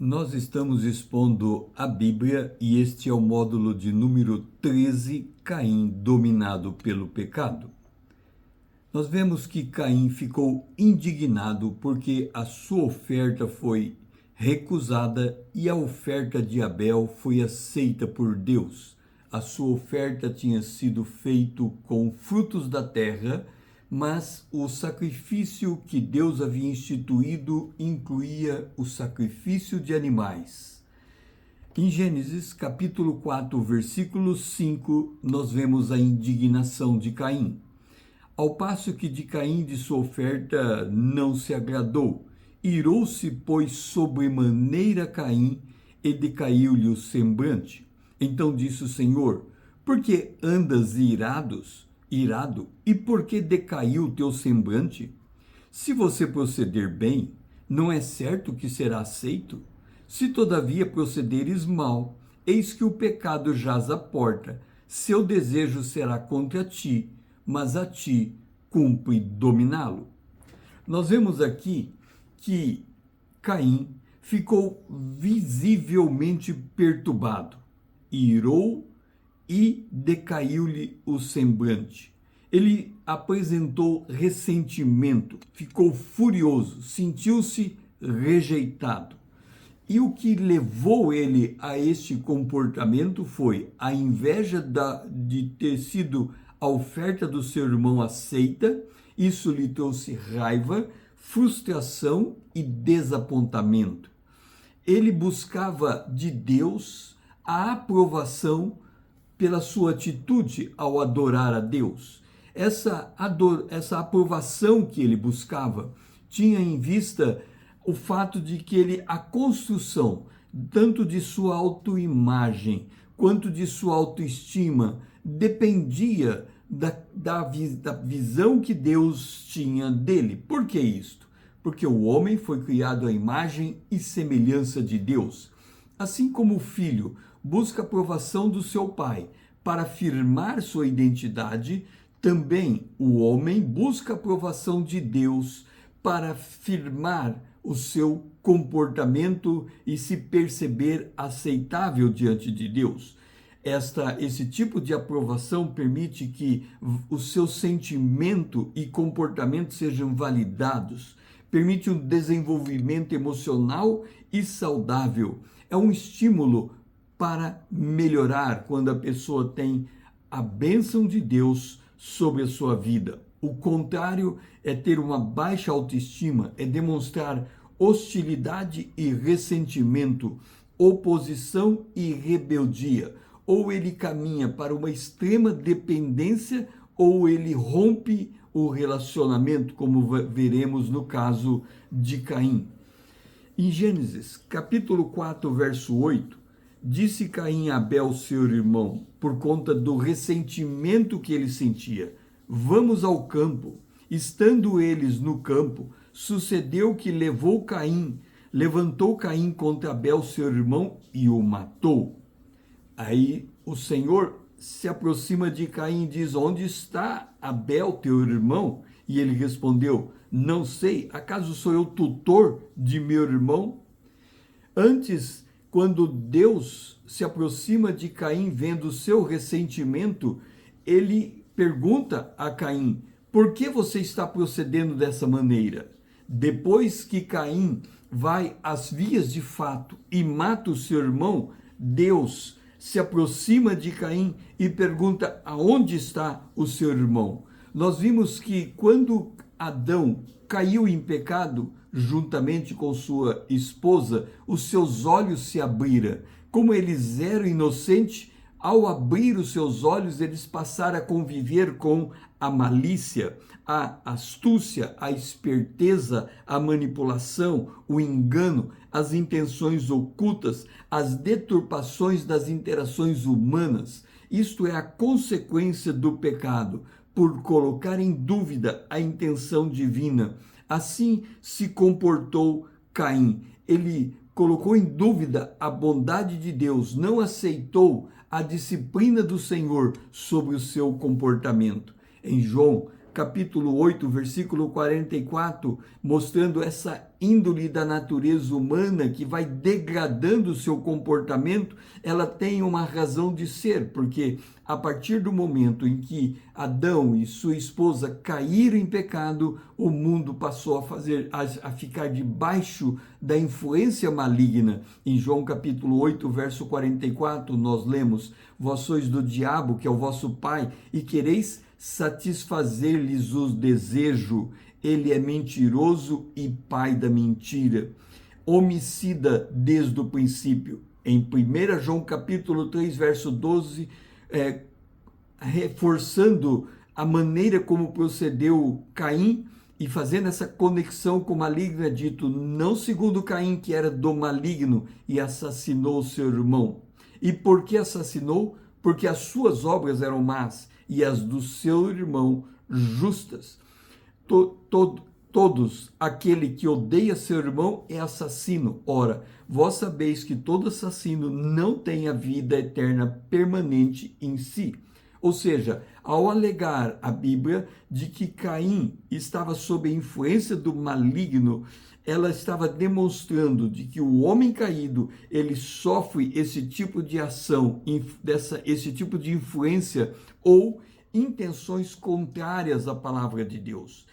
Nós estamos expondo a Bíblia e este é o módulo de número 13, Caim dominado pelo pecado. Nós vemos que Caim ficou indignado porque a sua oferta foi recusada e a oferta de Abel foi aceita por Deus. A sua oferta tinha sido feita com frutos da terra, mas o sacrifício que Deus havia instituído incluía o sacrifício de animais. Em Gênesis capítulo 4, versículo 5, nós vemos a indignação de Caim. Ao passo que de Caim de sua oferta não se agradou, irou-se, pois, sobremaneira Caim, e decaiu-lhe o semblante. Então disse o Senhor: por que andas irado? E por que decaiu o teu semblante? Se você proceder bem, não é certo que será aceito? Se todavia procederes mal, eis que o pecado jaz à porta. Seu desejo será contra ti, mas a ti cumpre dominá-lo. Nós vemos aqui que Caim ficou visivelmente perturbado, irou e decaiu-lhe o semblante. Ele apresentou ressentimento, ficou furioso, sentiu-se rejeitado. E o que levou ele a este comportamento foi a inveja de ter sido a oferta do seu irmão aceita. Isso lhe trouxe raiva, frustração e desapontamento. Ele buscava de Deus a aprovação pela sua atitude ao adorar a Deus. Essa aprovação que ele buscava tinha em vista o fato de que a construção, tanto de sua autoimagem quanto de sua autoestima, dependia da visão que Deus tinha dele. Por que isto? Porque o homem foi criado à imagem e semelhança de Deus. Assim como o filho busca a aprovação do seu pai para afirmar sua identidade, também o homem busca a aprovação de Deus para afirmar o seu comportamento e se perceber aceitável diante de Deus. Esse tipo de aprovação permite que o seu sentimento e comportamento sejam validados, permite um desenvolvimento emocional e saudável. É um estímulo para melhorar quando a pessoa tem a bênção de Deus sobre a sua vida. O contrário é ter uma baixa autoestima, é demonstrar hostilidade e ressentimento, oposição e rebeldia. Ou ele caminha para uma extrema dependência, ou ele rompe o relacionamento, como veremos no caso de Caim. Em Gênesis, capítulo 4, verso 8, disse Caim a Abel, seu irmão, por conta do ressentimento que ele sentia: vamos ao campo. Estando eles no campo, sucedeu que levantou Caim contra Abel, seu irmão, e o matou. Aí o Senhor se aproxima de Caim e diz: onde está Abel, teu irmão? E ele respondeu: não sei, acaso sou eu tutor de meu irmão? Antes, quando Deus se aproxima de Caim vendo o seu ressentimento, ele pergunta a Caim: por que você está procedendo dessa maneira? Depois que Caim vai às vias de fato e mata o seu irmão, Deus se aproxima de Caim e pergunta: aonde está o seu irmão? Nós vimos que quando Adão caiu em pecado, juntamente com sua esposa, os seus olhos se abriram. Como eles eram inocentes, ao abrir os seus olhos, eles passaram a conviver com a malícia, a astúcia, a esperteza, a manipulação, o engano, as intenções ocultas, as deturpações das interações humanas. Isto é a consequência do pecado, por colocar em dúvida a intenção divina. Assim se comportou Caim. Ele colocou em dúvida a bondade de Deus, não aceitou a disciplina do Senhor sobre o seu comportamento. Em João, capítulo 8, versículo 44, mostrando essa índole da natureza humana que vai degradando o seu comportamento, ela tem uma razão de ser, porque a partir do momento em que Adão e sua esposa caíram em pecado, o mundo passou a ficar debaixo da influência maligna. Em João capítulo 8, verso 44, nós lemos: vós sois do diabo, que é o vosso pai, e quereis satisfazer-lhes os desejos. Ele é mentiroso e pai da mentira, homicida desde o princípio. Em 1 João capítulo 3, verso 12, reforçando a maneira como procedeu Caim e fazendo essa conexão com o maligno, é dito: não segundo Caim, que era do maligno e assassinou seu irmão. E por que assassinou? Porque as suas obras eram más e as do seu irmão justas. Todos aquele que odeia seu irmão é assassino. Ora, vós sabeis que todo assassino não tem a vida eterna permanente em si. Ou seja, ao alegar a Bíblia de que Caim estava sob a influência do maligno, ela estava demonstrando de que o homem caído, ele sofre esse tipo de ação, esse tipo de influência ou intenções contrárias à palavra de Deus,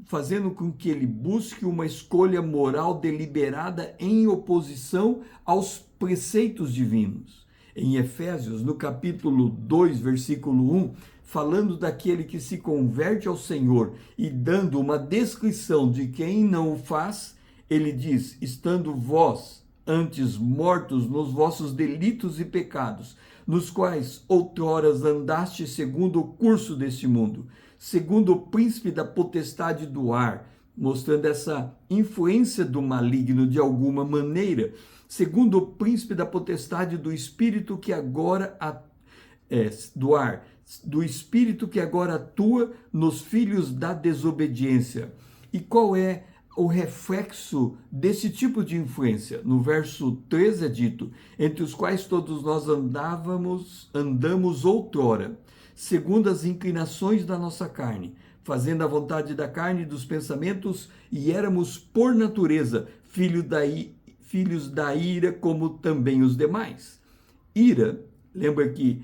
fazendo com que ele busque uma escolha moral deliberada em oposição aos preceitos divinos. Em Efésios, no capítulo 2, versículo 1, falando daquele que se converte ao Senhor e dando uma descrição de quem não o faz, ele diz: estando vós antes mortos nos vossos delitos e pecados, nos quais outroras andaste segundo o curso deste mundo, segundo o príncipe da potestade do ar, mostrando essa influência do maligno de alguma maneira, segundo o príncipe da potestade do espírito que agora do espírito que agora atua nos filhos da desobediência. E qual é o reflexo desse tipo de influência? No verso 13 é dito: entre os quais todos nós andamos outrora, segundo as inclinações da nossa carne, fazendo a vontade da carne e dos pensamentos, e éramos por natureza filhos da ira, como também os demais. Ira, lembra que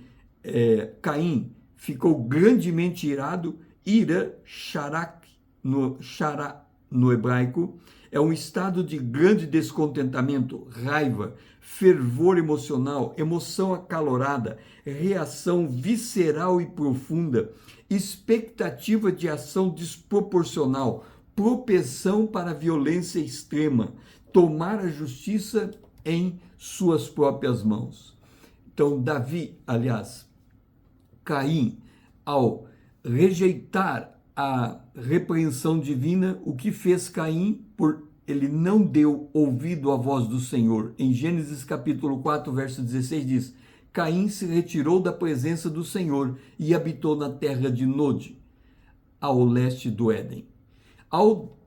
Caim ficou grandemente irado. Ira, sharak, no hebraico, é um estado de grande descontentamento, raiva, fervor emocional, emoção acalorada, reação visceral e profunda, expectativa de ação desproporcional, propensão para a violência extrema, tomar a justiça em suas próprias mãos. Então, Caim, ao rejeitar a repreensão divina, o que fez Caim? Ele não deu ouvido à voz do Senhor. Em Gênesis capítulo 4, verso 16 diz: Caim se retirou da presença do Senhor e habitou na terra de Nod, ao leste do Éden. Ao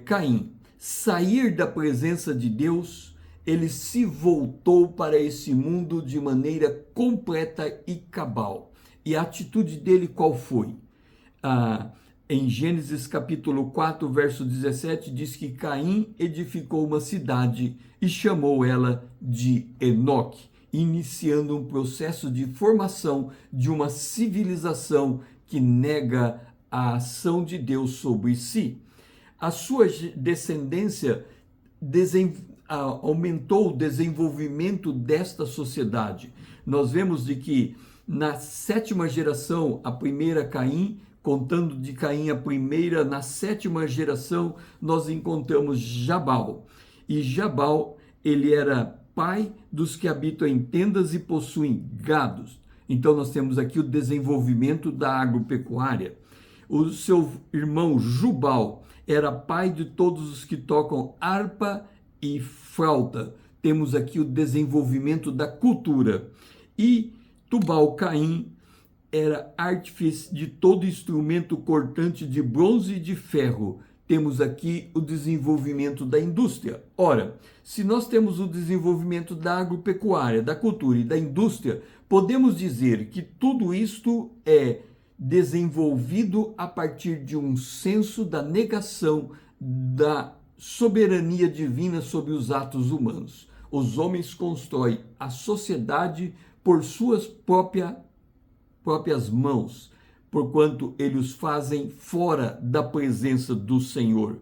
Caim sair da presença de Deus, ele se voltou para esse mundo de maneira completa e cabal. E a atitude dele qual foi? Em Gênesis capítulo 4, verso 17, diz que Caim edificou uma cidade e chamou ela de Enoque, iniciando um processo de formação de uma civilização que nega a ação de Deus sobre si. A sua descendência aumentou o desenvolvimento desta sociedade. Nós vemos de que na 7ª geração, a primeira Caim, contando de Caim a primeira, na 7ª geração, nós encontramos Jabal. E Jabal, ele era pai dos que habitam em tendas e possuem gados. Então nós temos aqui o desenvolvimento da agropecuária. O seu irmão Jubal era pai de todos os que tocam harpa e flauta. Temos aqui o desenvolvimento da cultura. E Tubal-Caim era artífice de todo instrumento cortante de bronze e de ferro. Temos aqui o desenvolvimento da indústria. Ora, se nós temos o desenvolvimento da agropecuária, da cultura e da indústria, podemos dizer que tudo isto é desenvolvido a partir de um senso da negação da soberania divina sobre os atos humanos. Os homens constroem a sociedade por suas próprias mãos, porquanto eles fazem fora da presença do Senhor.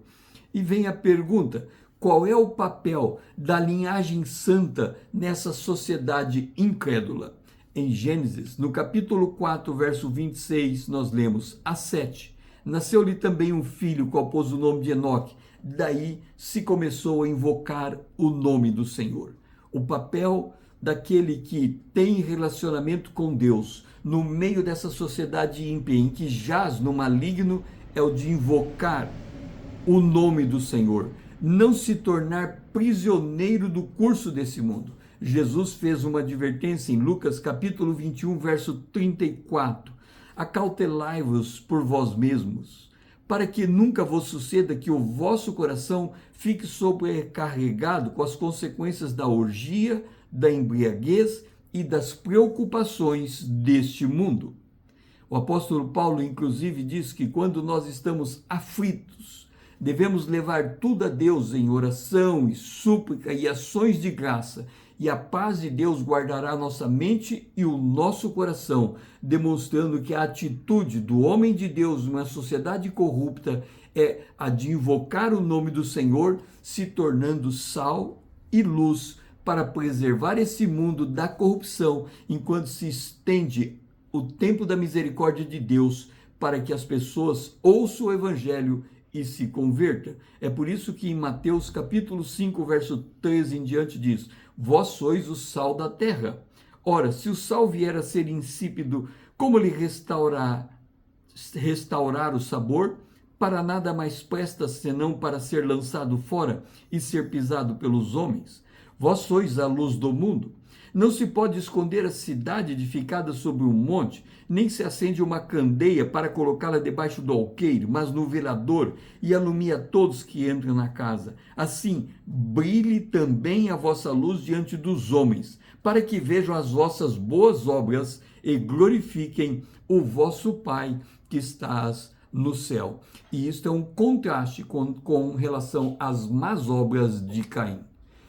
E vem a pergunta: qual é o papel da linhagem santa nessa sociedade incrédula? Em Gênesis, no capítulo 4, verso 26, nós lemos: a Sete nasceu-lhe também um filho, qual pôs o nome de Enoque. Daí se começou a invocar o nome do Senhor. O papel daquele que tem relacionamento com Deus no meio dessa sociedade ímpia em que jaz no maligno é o de invocar o nome do Senhor, não se tornar prisioneiro do curso desse mundo. Jesus fez uma advertência em Lucas capítulo 21, verso 34. Acautelai-vos por vós mesmos, para que nunca vos suceda que o vosso coração fique sobrecarregado com as consequências da orgia, da embriaguez e das preocupações deste mundo. O apóstolo Paulo, inclusive, diz que quando nós estamos aflitos, devemos levar tudo a Deus em oração e súplica e ações de graça, e a paz de Deus guardará nossa mente e o nosso coração, demonstrando que a atitude do homem de Deus numa sociedade corrupta é a de invocar o nome do Senhor, se tornando sal e luz para preservar esse mundo da corrupção, enquanto se estende o tempo da misericórdia de Deus para que as pessoas ouçam o evangelho e se converta. É por isso que em Mateus capítulo 5, verso 13 em diante diz: vós sois o sal da terra. Ora, se o sal vier a ser insípido, como lhe restaurar o sabor? Para nada mais presta senão para ser lançado fora e ser pisado pelos homens. Vós sois a luz do mundo. Não se pode esconder a cidade edificada sobre um monte, nem se acende uma candeia para colocá-la debaixo do alqueire, mas no velador, e alumia todos que entram na casa. Assim, brilhe também a vossa luz diante dos homens, para que vejam as vossas boas obras e glorifiquem o vosso Pai que estás no céu. E isto é um contraste com relação às más obras de Caim.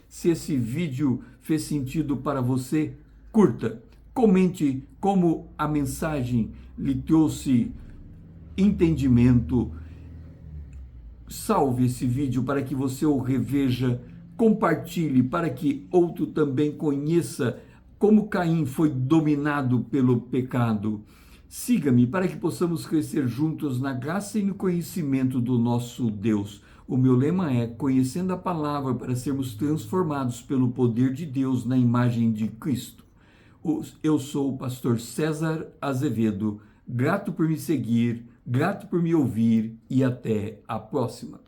Se esse vídeo fez sentido para você, curta, comente como a mensagem lhe trouxe entendimento, salve esse vídeo para que você o reveja, compartilhe para que outro também conheça como Caim foi dominado pelo pecado. Siga-me para que possamos crescer juntos na graça e no conhecimento do nosso Deus. O meu lema é: conhecendo a palavra para sermos transformados pelo poder de Deus na imagem de Cristo. Eu sou o pastor César Azevedo, grato por me seguir, grato por me ouvir e até a próxima.